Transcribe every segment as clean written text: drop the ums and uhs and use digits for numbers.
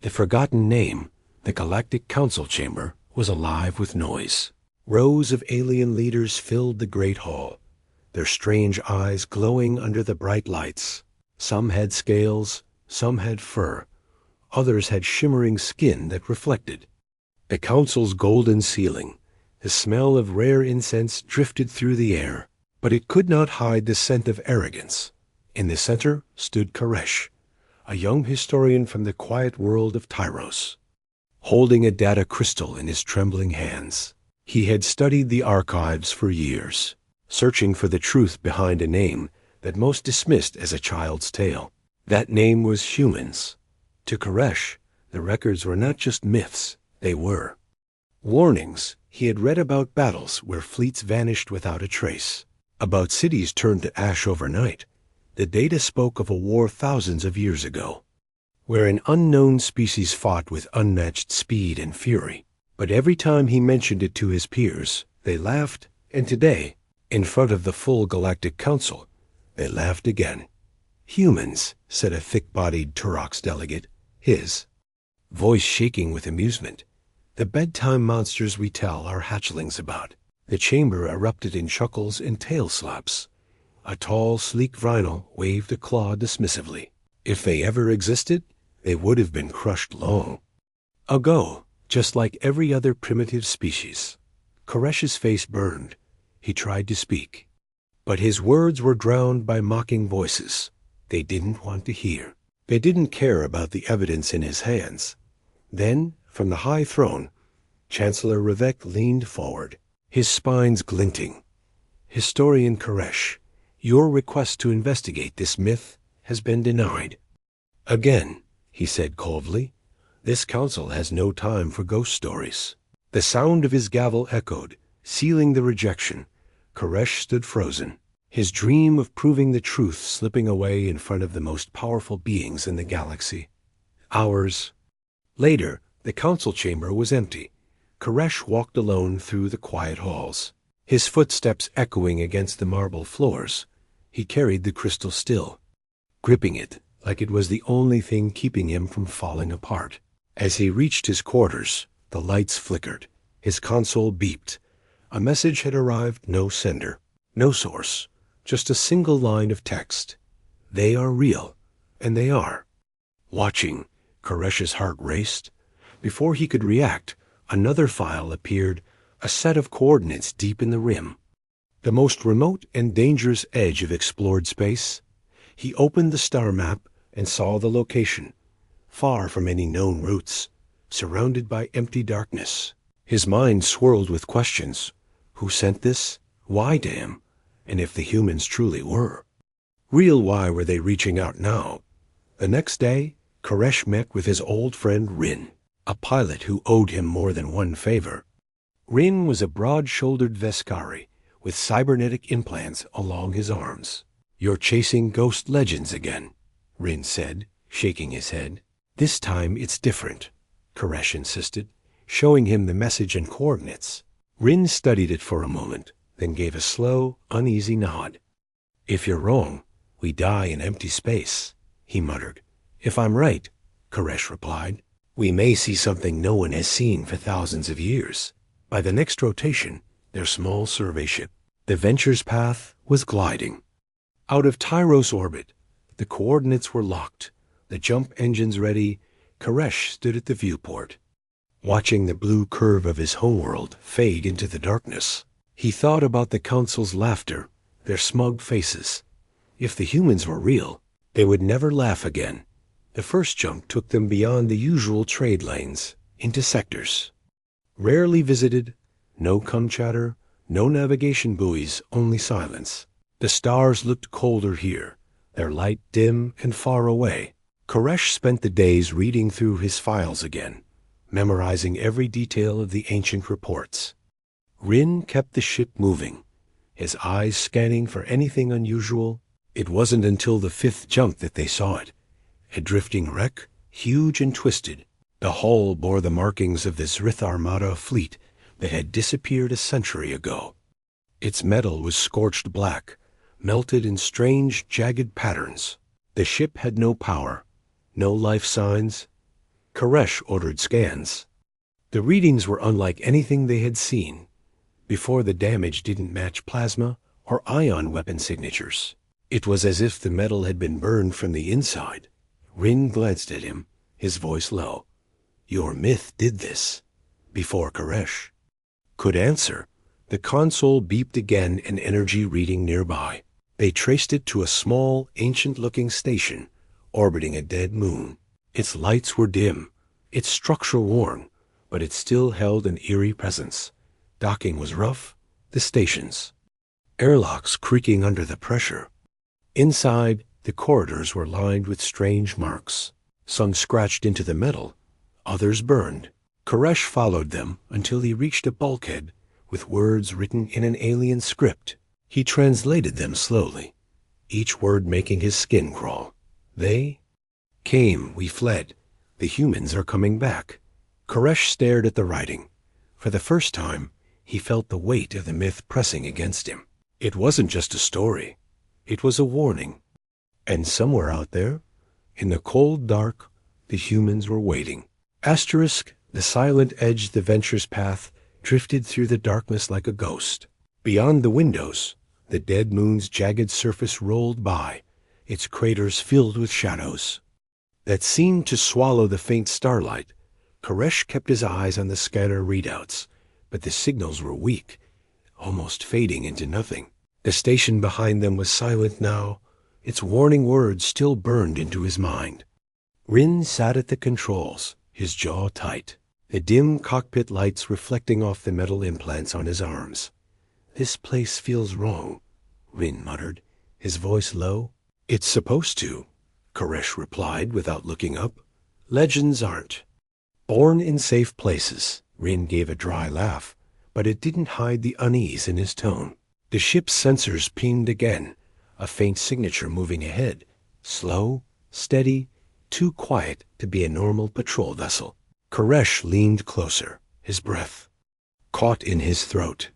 The forgotten name, the Galactic Council Chamber, was alive with noise. Rows of alien leaders filled the great hall, their strange eyes glowing under the bright lights. Some had scales, some had fur, others had shimmering skin that reflected. The council's golden ceiling, the smell of rare incense drifted through the air, but it could not hide the scent of arrogance. In the center stood Koresh, a young historian from the quiet world of Tyros, holding a data crystal in his trembling hands. He had studied the archives for years, searching for the truth behind a name that most dismissed as a child's tale. That name was humans. To Koresh, the records were not just myths, they were warnings. He had read about battles where fleets vanished without a trace, about cities turned to ash overnight. The data spoke of a war thousands of years ago, where an unknown species fought with unmatched speed and fury. But every time he mentioned it to his peers, they laughed, and today, in front of the full Galactic Council, they laughed again. "Humans," said a thick-bodied Turox delegate, his voice shaking with amusement. "The bedtime monsters we tell our hatchlings about." The chamber erupted in chuckles and tail slaps. A tall, sleek Rhino waved a claw dismissively. If they ever existed, they would have been crushed long ago, just like every other primitive species. Koresh's face burned. He tried to speak, but his words were drowned by mocking voices. They didn't want to hear. They didn't care about the evidence in his hands. Then, from the high throne, Chancellor Revek leaned forward, his spines glinting. "Historian Koresh, your request to investigate this myth has been denied." "Again," he said coldly. "This council has no time for ghost stories." The sound of his gavel echoed, sealing the rejection. Koresh stood frozen, his dream of proving the truth slipping away in front of the most powerful beings in the galaxy. Hours later, the council chamber was empty. Koresh walked alone through the quiet halls, his footsteps echoing against the marble floors. He carried the crystal still, gripping it like it was the only thing keeping him from falling apart. As he reached his quarters, the lights flickered. His console beeped. A message had arrived, no sender, no source, just a single line of text. "They are real, and they are." Watching, Koresh's heart raced. Before he could react, another file appeared, a set of coordinates deep in the rim, the most remote and dangerous edge of explored space. He opened the star map and saw the location, far from any known routes, surrounded by empty darkness. His mind swirled with questions. Who sent this? Why to him? And if the humans truly were real, why were they reaching out now? The next day, Koresh met with his old friend Rin, a pilot who owed him more than one favor. Rin was a broad-shouldered Veskari with cybernetic implants along his arms. "You're chasing ghost legends again," Rin said, shaking his head. "This time it's different," Koresh insisted, showing him the message and coordinates. Rin studied it for a moment, then gave a slow, uneasy nod. "If you're wrong, we die in empty space," he muttered. "If I'm right," Koresh replied, "we may see something no one has seen for thousands of years." By the next rotation, their small survey ship, the Venture's path, was gliding out of Tyros orbit. The coordinates were locked, the jump engines ready. Koresh stood at the viewport, watching the blue curve of his homeworld fade into the darkness. He thought about the council's laughter, their smug faces. If the humans were real, they would never laugh again. The first jump took them beyond the usual trade lanes, into sectors rarely visited. No cum chatter, no navigation buoys, only silence. The stars looked colder here, their light dim and far away. Koresh spent the days reading through his files again, memorizing every detail of the ancient reports. Rin kept the ship moving, his eyes scanning for anything unusual. It wasn't until the fifth jump that they saw it, a drifting wreck, huge and twisted. The hull bore the markings of the Zrith Armada fleet that had disappeared a century ago. Its metal was scorched black, melted in strange, jagged patterns. The ship had no power, no life signs. Koresh ordered scans. The readings were unlike anything they had seen. Before, the damage didn't match plasma or ion weapon signatures. It was as if the metal had been burned from the inside. Rin glanced at him, his voice low. Your myth did this. Before Koresh could answer, the console beeped again, an energy reading nearby. They traced it to a small, ancient-looking station orbiting a dead moon. Its lights were dim, its structure worn, but it still held an eerie presence. Docking was rough, the station's airlocks creaking under the pressure. Inside, the corridors were lined with strange marks. Some scratched into the metal, others burned. Koresh followed them until he reached a bulkhead with words written in an alien script. He translated them slowly, each word making his skin crawl. They came, we fled. The humans are coming back. Koresh stared at the writing. For the first time, he felt the weight of the myth pressing against him. It wasn't just a story. It was a warning. And somewhere out there, in the cold dark, the humans were waiting. Asterisk, the silent edge the Venture's path drifted through the darkness like a ghost. Beyond the windows, the dead moon's jagged surface rolled by, its craters filled with shadows that seemed to swallow the faint starlight. Koresh kept his eyes on the scanner readouts, but the signals were weak, almost fading into nothing. The station behind them was silent now, its warning words still burned into his mind. Rin sat at the controls, his jaw tight, the dim cockpit lights reflecting off the metal implants on his arms. This place feels wrong, Rin muttered, his voice low. It's supposed to, Koresh replied without looking up. Legends aren't born in safe places. Rin gave a dry laugh, but it didn't hide the unease in his tone. The ship's sensors pinged again, a faint signature moving ahead, slow, steady, too quiet to be a normal patrol vessel. Koresh leaned closer, his breath caught in his throat.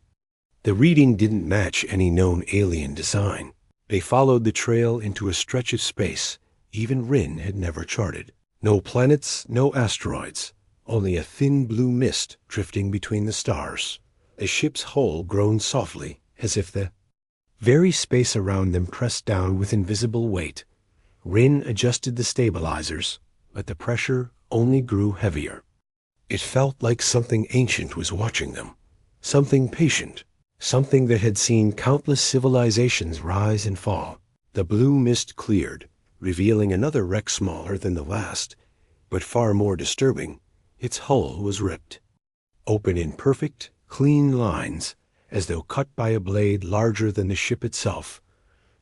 The reading didn't match any known alien design. They followed the trail into a stretch of space even Rin had never charted. No planets, no asteroids, only a thin blue mist drifting between the stars. The ship's hull groaned softly, as if the very space around them pressed down with invisible weight. Rin adjusted the stabilizers, but the pressure only grew heavier. It felt like something ancient was watching them, something patient, something that had seen countless civilizations rise and fall. The blue mist cleared, revealing another wreck smaller than the last, but far more disturbing. Its hull was ripped open in perfect, clean lines, as though cut by a blade larger than the ship itself.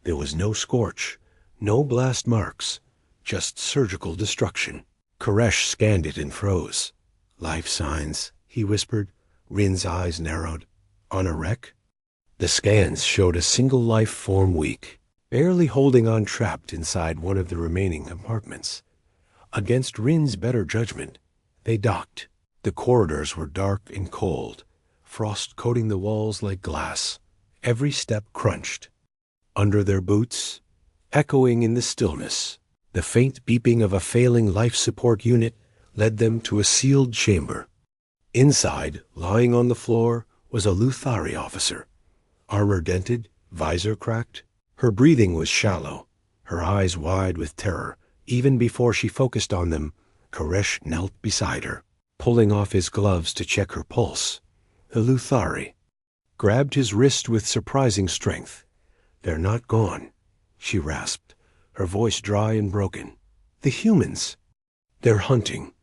There was no scorch, no blast marks, just surgical destruction. Koresh scanned it and froze. Life signs, he whispered. Rin's eyes narrowed. On a wreck? The scans showed a single life form weak, barely holding on, trapped inside one of the remaining compartments. Against Rin's better judgment, they docked. The corridors were dark and cold, frost coating the walls like glass. Every step crunched. Under their boots, echoing in the stillness, the faint beeping of a failing life support unit led them to a sealed chamber. Inside, lying on the floor, was a Luthari officer, armor-dented, visor cracked. Her breathing was shallow, her eyes wide with terror. Even before she focused on them, Koresh knelt beside her, pulling off his gloves to check her pulse. The Luthari grabbed his wrist with surprising strength. "They're not gone," she rasped, her voice dry and broken. "The humans. They're hunting."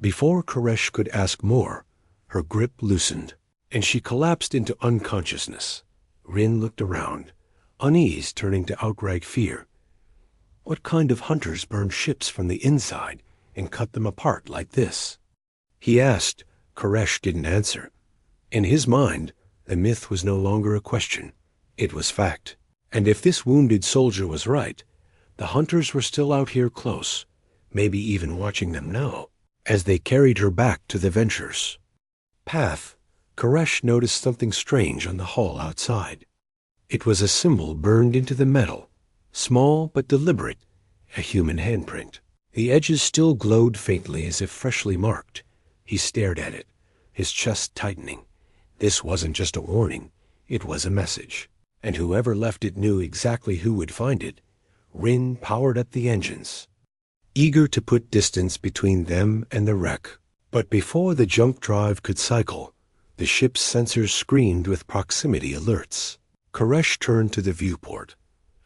Before Koresh could ask more, her grip loosened, and she collapsed into unconsciousness. Rin looked around, unease turning to outright fear. What kind of hunters burn ships from the inside and cut them apart like this? He asked. Koresh didn't answer. In his mind, the myth was no longer a question. It was fact. And if this wounded soldier was right, the hunters were still out here close, maybe even watching them now. As they carried her back to the Venture's path, Koresh noticed something strange on the hull outside. It was a symbol burned into the metal, small but deliberate, a human handprint. The edges still glowed faintly as if freshly marked. He stared at it, his chest tightening. This wasn't just a warning, it was a message. And whoever left it knew exactly who would find it. Rin powered up the engines, eager to put distance between them and the wreck. But before the jump drive could cycle, the ship's sensors screamed with proximity alerts. Koresh turned to the viewport.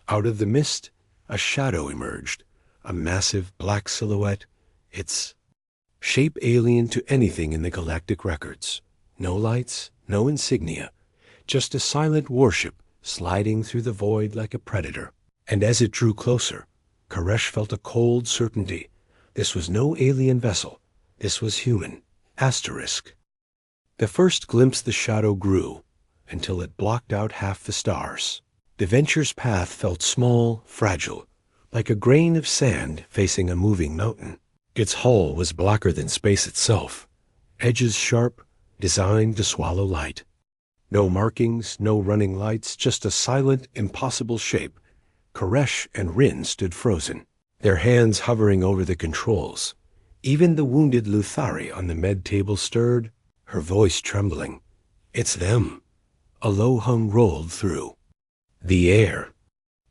Out of the mist, a shadow emerged, a massive black silhouette, its shape alien to anything in the galactic records. No lights, no insignia, just a silent warship sliding through the void like a predator. And as it drew closer, Koresh felt a cold certainty. This was no alien vessel. This was human. Asterisk. The first glimpse the shadow grew, until it blocked out half the stars. The Venture's path felt small, fragile, like a grain of sand facing a moving mountain. Its hull was blacker than space itself, edges sharp, designed to swallow light. No markings, no running lights, just a silent, impossible shape. Koresh and Rin stood frozen, their hands hovering over the controls. Even the wounded Luthari on the med table stirred, her voice trembling. It's them. A low hum rolled through the air,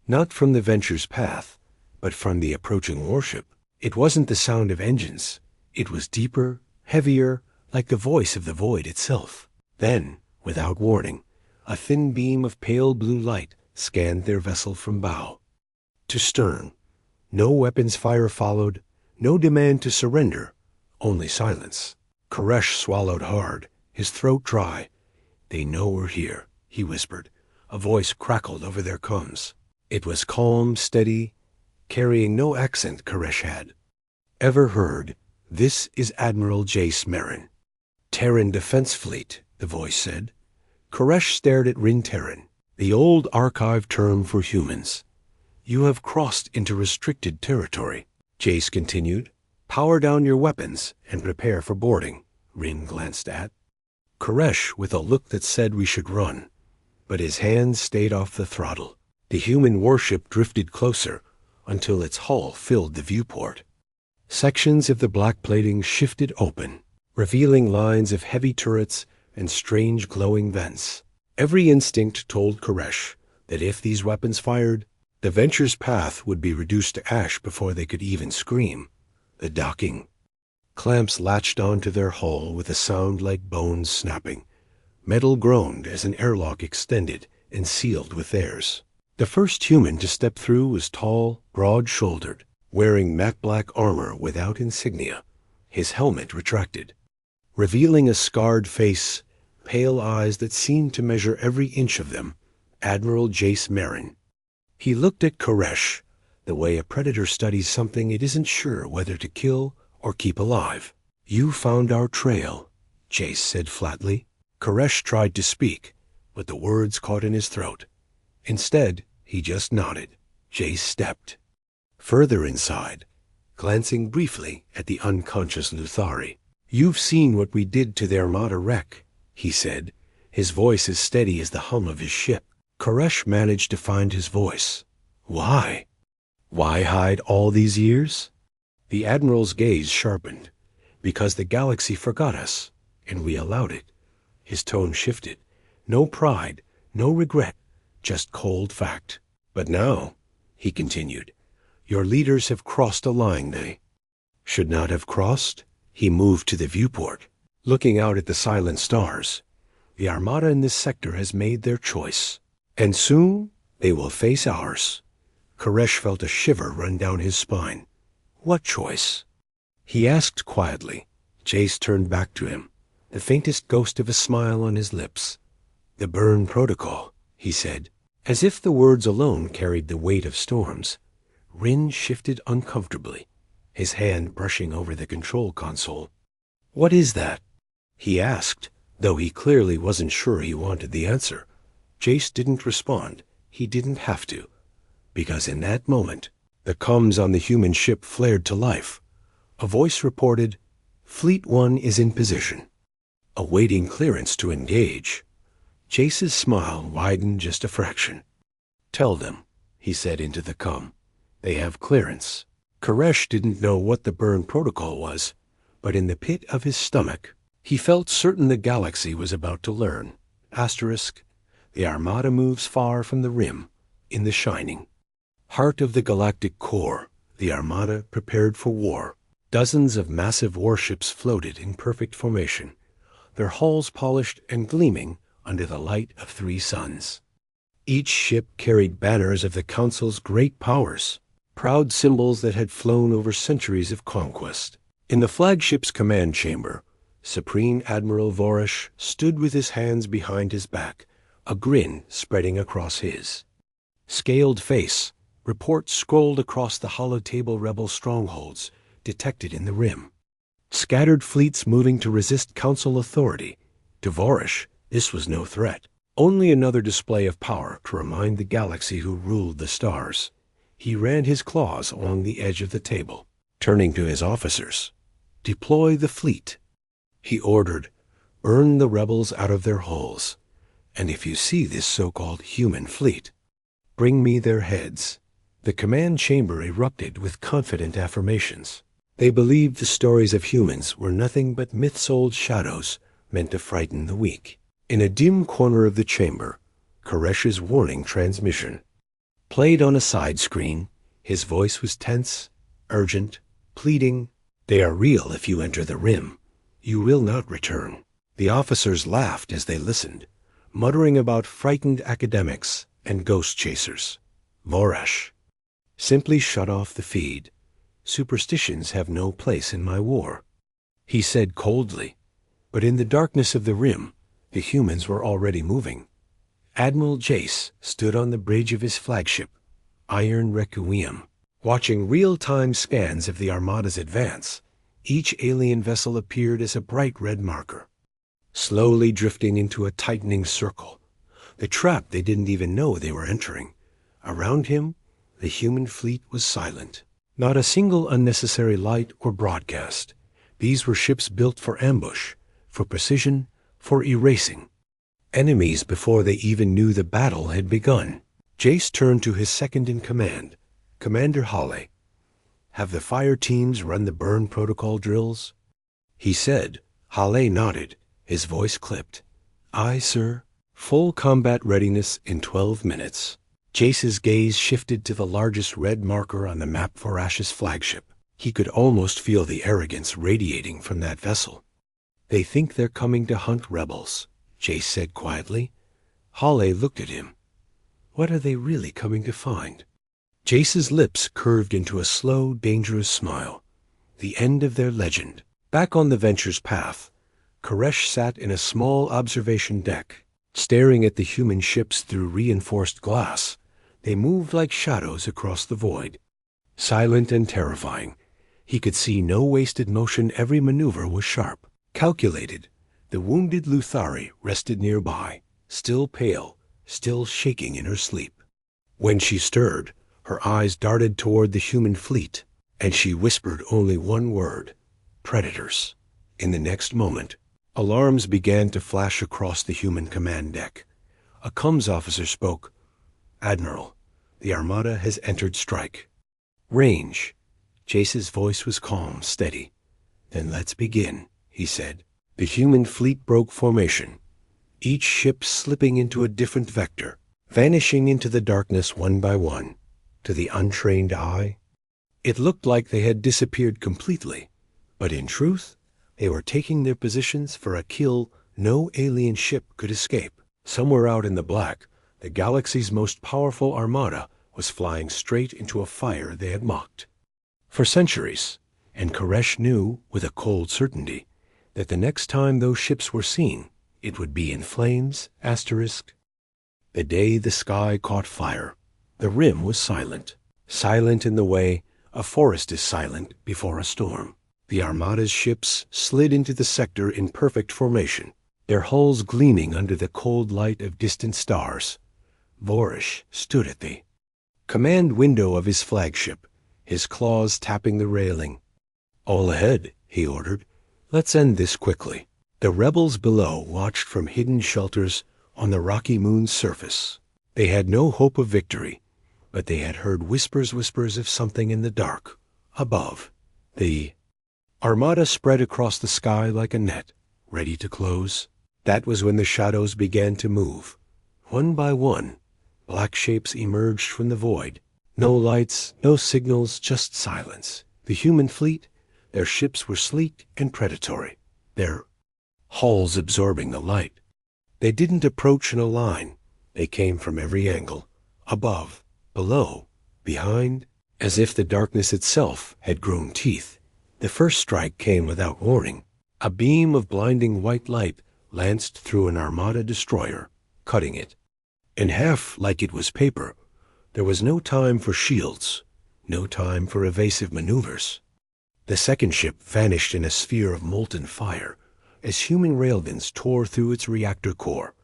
not from the Venture's path, but from the approaching warship. It wasn't the sound of engines. It was deeper, heavier, like the voice of the void itself. Then, without warning, a thin beam of pale blue light scanned their vessel from bow to stern. No weapons fire followed, no demand to surrender, only silence. Koresh swallowed hard, his throat dry. They know we're here, he whispered. A voice crackled over their comms. It was calm, steady, carrying no accent Koresh had ever heard. This is Admiral Jace Merrin. Terran Defense Fleet, the voice said. Koresh stared at Rin Terran, the old archive term for humans. You have crossed into restricted territory, Jace continued. Power down your weapons and prepare for boarding, Rin glanced at Koresh with a look that said we should run, but his hands stayed off the throttle. The human warship drifted closer until its hull filled the viewport. Sections of the black plating shifted open, revealing lines of heavy turrets and strange glowing vents. Every instinct told Koresh that if these weapons fired, the Venture's path would be reduced to ash before they could even scream. The docking. Clamps latched onto their hull with a sound like bones snapping. Metal groaned as an airlock extended and sealed with theirs. The first human to step through was tall, broad-shouldered, wearing matte black armor without insignia, his helmet retracted, revealing a scarred face, pale eyes that seemed to measure every inch of them. Admiral Jace Merrin. He looked at Koresh, the way a predator studies something it isn't sure whether to kill or keep alive. You found our trail, Jace said flatly. Koresh tried to speak, but the words caught in his throat. Instead, he just nodded. Jace stepped further inside, glancing briefly at the unconscious Luthari. You've seen what we did to the Armada wreck, he said, his voice as steady as the hum of his ship. Koresh managed to find his voice. Why? Why hide all these years? The Admiral's gaze sharpened. Because the galaxy forgot us, and we allowed it. His tone shifted. No pride, no regret, just cold fact. But now, he continued, your leaders have crossed a line they should not have crossed. He moved to the viewport, looking out at the silent stars. The Armada in this sector has made their choice, and soon they will face ours. Koresh felt a shiver run down his spine. What choice? He asked quietly. Jace turned back to him, the faintest ghost of a smile on his lips. The burn protocol, he said, as if the words alone carried the weight of storms. Rin shifted uncomfortably, his hand brushing over the control console. What is that? He asked, though he clearly wasn't sure he wanted the answer. Jace didn't respond. He didn't have to, because in that moment, the comms on the human ship flared to life. A voice reported, Fleet 1 is in position, awaiting clearance to engage. Jace's smile widened just a fraction. Tell them, he said into the comm. They have clearance. Koresh didn't know what the burn protocol was, but in the pit of his stomach, he felt certain the galaxy was about to learn. Asterisk, the Armada moves far from the rim, in the shining heart of the galactic core. The Armada prepared for war. Dozens of massive warships floated in perfect formation, their hulls polished and gleaming under the light of 3 suns. Each ship carried banners of the Council's great powers, proud symbols that had flown over centuries of conquest. In the flagship's command chamber, Supreme Admiral Voresh stood with his hands behind his back, a grin spreading across his scaled face. Reports scrolled across the hollow-table rebel strongholds detected in the rim. Scattered fleets moving to resist Council authority. To Voresh, this was no threat, only another display of power to remind the galaxy who ruled the stars. He ran his claws along the edge of the table, turning to his officers. Deploy the fleet, he ordered. Burn the rebels out of their hulls. And if you see this so-called human fleet, bring me their heads. The command chamber erupted with confident affirmations. They believed the stories of humans were nothing but myth-sold shadows meant to frighten the weak. In a dim corner of the chamber, Koresh's warning transmission played on a side screen. His voice was tense, urgent, pleading. They are real if you enter the rim. You will not return. The officers laughed as they listened, muttering about frightened academics and ghost chasers. Voresh, simply shut off the feed. Superstitions have no place in my war, he said coldly. But in the darkness of the rim, the humans were already moving. Admiral Jace stood on the bridge of his flagship, Iron Requiem, watching real-time scans of the Armada's advance. Each alien vessel appeared as a bright red marker, slowly drifting into a tightening circle, the trap they didn't even know they were entering. Around him, the human fleet was silent. Not a single unnecessary light or broadcast. These were ships built for ambush, for precision, for erasing enemies before they even knew the battle had begun. Jace turned to his second-in-command, Commander Halle. Have the fire teams run the burn protocol drills? He said. Halle nodded, his voice clipped. Aye, sir. Full combat readiness in 12 minutes. Jace's gaze shifted to the largest red marker on the map for Ash's flagship. He could almost feel the arrogance radiating from that vessel. They think they're coming to hunt rebels, Jace said quietly. Halle looked at him. What are they really coming to find? Jace's lips curved into a slow, dangerous smile. The end of their legend. Back on the Venture's path, Koresh sat in a small observation deck, staring at the human ships through reinforced glass. They moved like shadows across the void, silent and terrifying. He could see no wasted motion. Every maneuver was sharp, calculated. The wounded Luthari rested nearby, still pale, still shaking in her sleep. When she stirred, her eyes darted toward the human fleet, and she whispered only one word: predators. In the next moment, alarms began to flash across the human command deck. A comms officer spoke. Admiral, the Armada has entered strike. Range. Jace's voice was calm, steady. Then let's begin, he said. The human fleet broke formation, each ship slipping into a different vector, vanishing into the darkness one by one. To the untrained eye, it looked like they had disappeared completely, but in truth, they were taking their positions for a kill no alien ship could escape. Somewhere out in the black, the galaxy's most powerful armada was flying straight into a fire they had mocked for centuries, and Koresh knew with a cold certainty that the next time those ships were seen, it would be in flames. Asterisk. The day the sky caught fire, the rim was silent, silent in the way a forest is silent before a storm. The Armada's ships slid into the sector in perfect formation, their hulls gleaming under the cold light of distant stars. Voresh stood at the command window of his flagship, his claws tapping the railing. All ahead, he ordered. Let's end this quickly. The rebels below watched from hidden shelters on the rocky moon's surface. They had no hope of victory, but they had heard whispers of something in the dark, Above, the Armada spread across the sky like a net, ready to close. That was when the shadows began to move. One by one, black shapes emerged from the void. No lights, no signals, just silence. The human fleet, their ships were sleek and predatory, their hulls absorbing the light. They didn't approach in a line. They came from every angle, above, below, behind, as if the darkness itself had grown teeth. The first strike came without warning. A beam of blinding white light lanced through an Armada destroyer, cutting it in half like it was paper. There was no time for shields, no time for evasive maneuvers. The second ship vanished in a sphere of molten fire as human railguns tore through its reactor core.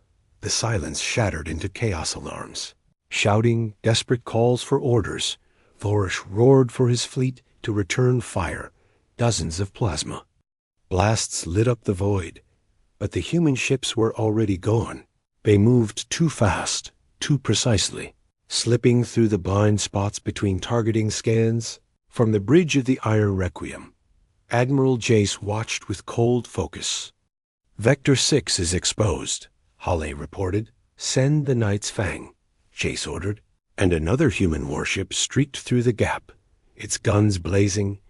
The silence shattered into chaos alarms. Shouting desperate calls for orders, Vorush roared for his fleet to return fire, dozens of plasma. Blasts lit up the void, but the human ships were already gone. They moved too fast, too precisely, slipping through the blind spots between targeting scans. From the bridge of the Iron Requiem, Admiral Jace watched with cold focus. "Vector 6 is exposed," Halle reported. "Send the Knight's Fang," Jace ordered. And another human warship streaked through the gap, its guns blazing.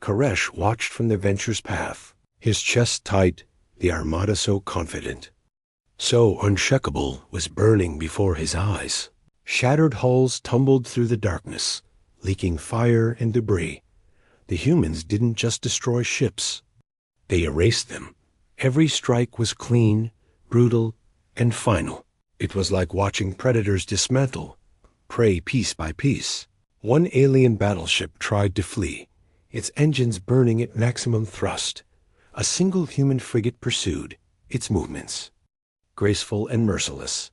Koresh watched from the Venture's path, his chest tight, the Armada so confident, so unshakable, was burning before his eyes. Shattered hulls tumbled through the darkness, leaking fire and debris. The humans didn't just destroy ships. They erased them. Every strike was clean, brutal, and final. It was like watching predators dismantle prey piece by piece. One alien battleship tried to flee, its engines burning at maximum thrust. A single human frigate pursued, its movements graceful and merciless.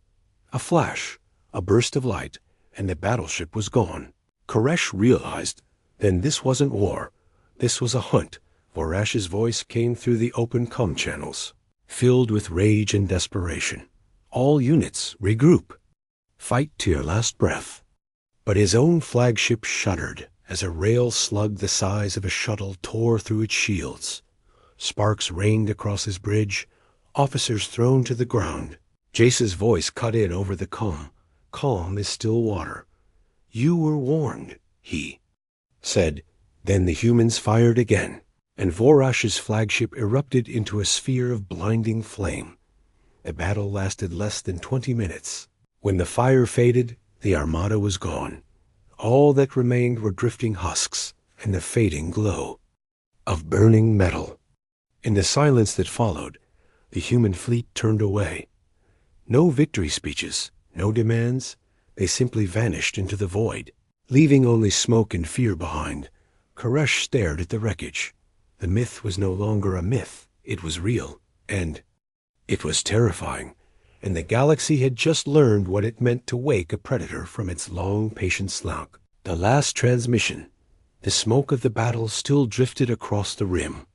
A flash, a burst of light, and the battleship was gone. Koresh realized, then this wasn't war. This was a hunt. Vorash's voice came through the open comm channels, filled with rage and desperation. "All units, regroup. Fight to your last breath." But his own flagship shuddered as a rail slug the size of a shuttle tore through its shields. Sparks rained across his bridge, officers thrown to the ground. Jace's voice cut in over the comm. Calm as still water. "You were warned," he said. Then the humans fired again, and Vorash's flagship erupted into a sphere of blinding flame. The battle lasted less than 20 minutes. When the fire faded, the Armada was gone. All that remained were drifting husks and the fading glow of burning metal. In the silence that followed, the human fleet turned away. No victory speeches, no demands. They simply vanished into the void, leaving only smoke and fear behind. Koresh stared at the wreckage. The myth was no longer a myth. It was real, and it was terrifying. And the galaxy had just learned what it meant to wake a predator from its long, patient slump. The last transmission. The smoke of the battle still drifted across the rim.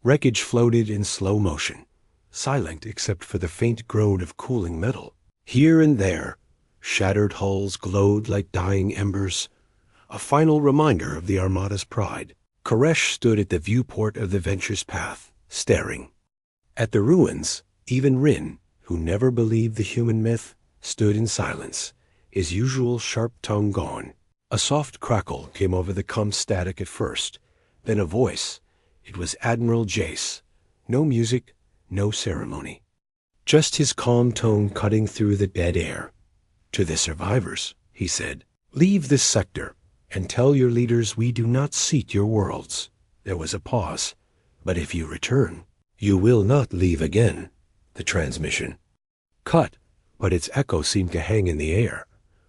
Wreckage floated in slow motion, silent except for the faint groan of cooling metal. Here and there, shattered hulls glowed like dying embers, a final reminder of the Armada's pride. Koresh stood at the viewport of the Venture's path, staring. At the ruins, even Rin, who never believed the human myth, stood in silence, his usual sharp tongue gone. A soft crackle came over the comm static at first, then a voice. It was Admiral Jace. No music, no ceremony. Just his calm tone cutting through the dead air. "To the survivors," he said, "leave this sector, and tell your leaders we do not seat your worlds." There was a pause. "But if you return, you will not leave again." The transmission cut, but its echo seemed to hang in the air.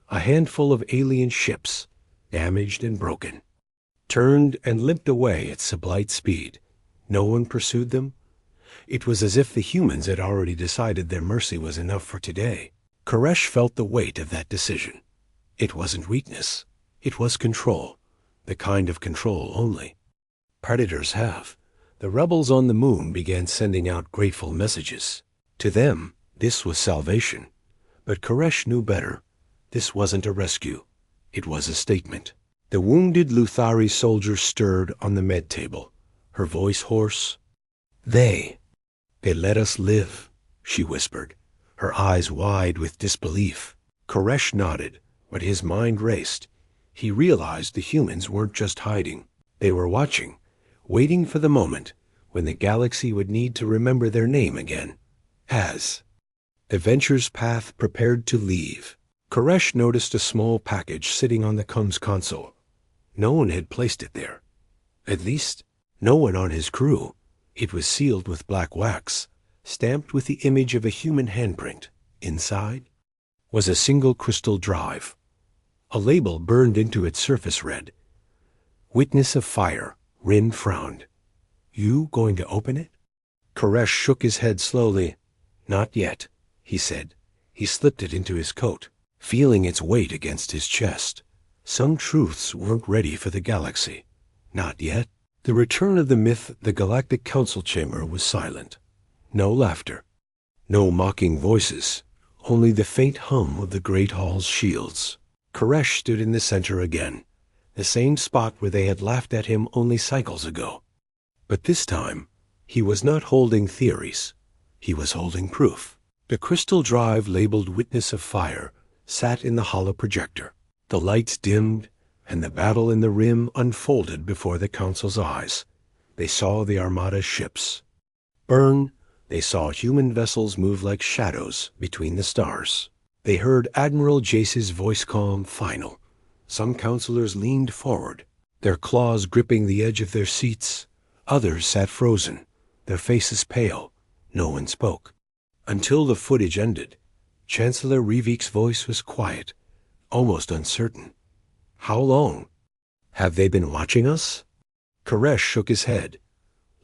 A handful of alien ships, damaged and broken, turned and limped away at sublight speed. No one pursued them. It was as if the humans had already decided their mercy was enough for today. Koresh felt the weight of that decision. It wasn't weakness. It was control. The kind of control only predators have. The rebels on the moon began sending out grateful messages. To them, this was salvation. But Koresh knew better. This wasn't a rescue. It was a statement. The wounded Luthari soldier stirred on the med table, her voice hoarse. They let us live, she whispered, her eyes wide with disbelief. Koresh nodded, but his mind raced. He realized the humans weren't just hiding. They were watching, waiting for the moment when the galaxy would need to remember their name again. As the Venture's path prepared to leave, Koresh noticed a small package sitting on the comms console. No one had placed it there. At least, no one on his crew. It was sealed with black wax, stamped with the image of a human handprint. Inside was a single crystal drive. A label burned into its surface read, Witness of Fire. Rin frowned. You going to open it? Koresh shook his head slowly. Not yet, he said. He slipped it into his coat, feeling its weight against his chest. Some truths weren't ready for the galaxy. Not yet. The return of the myth, the Galactic Council chamber was silent. No laughter. No mocking voices. Only the faint hum of the Great Hall's shields. Koresh stood in the center again, the same spot where they had laughed at him only cycles ago. But this time, he was not holding theories. He was holding proof. The crystal drive labeled Witness of Fire sat in the hollow projector. The lights dimmed, and the battle in the rim unfolded before the Council's eyes. They saw the Armada ships burn. They saw human vessels move like shadows between the stars. They heard Admiral Jace's voice calm, final. Some counselors leaned forward, their claws gripping the edge of their seats. Others sat frozen, their faces pale. No one spoke. Until the footage ended, Chancellor Revik's voice was quiet, almost uncertain. How long? Have they been watching us? Koresh shook his head.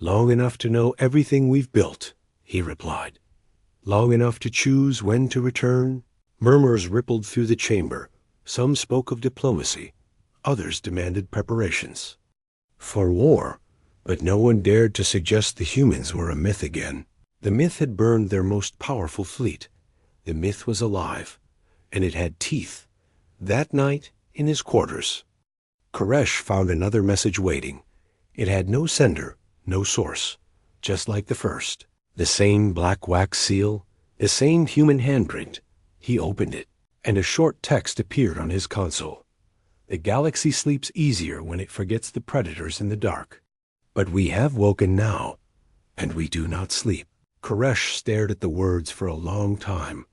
Long enough to know everything we've built, he replied. Long enough to choose when to return. Murmurs rippled through the chamber. Some spoke of diplomacy. Others demanded preparations for war, but no one dared to suggest the humans were a myth again. The myth had burned their most powerful fleet. The myth was alive, and it had teeth. That night, in his quarters, Koresh found another message waiting. It had no sender, no source, just like the first. The same black wax seal, the same human handprint. He opened it, and a short text appeared on his console. The galaxy sleeps easier when it forgets the predators in the dark. But we have woken now, and we do not sleep. Koresh stared at the words for a long time.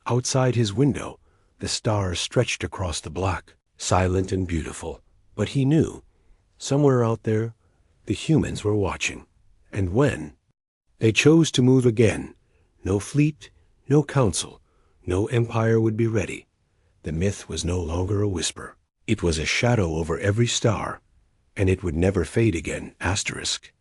Outside his window, the stars stretched across the black, silent and beautiful. But he knew, somewhere out there, the humans were watching. And when they chose to move again, no fleet, no council, no empire would be ready. The myth was no longer a whisper. It was a shadow over every star, and it would never fade again. Asterisk.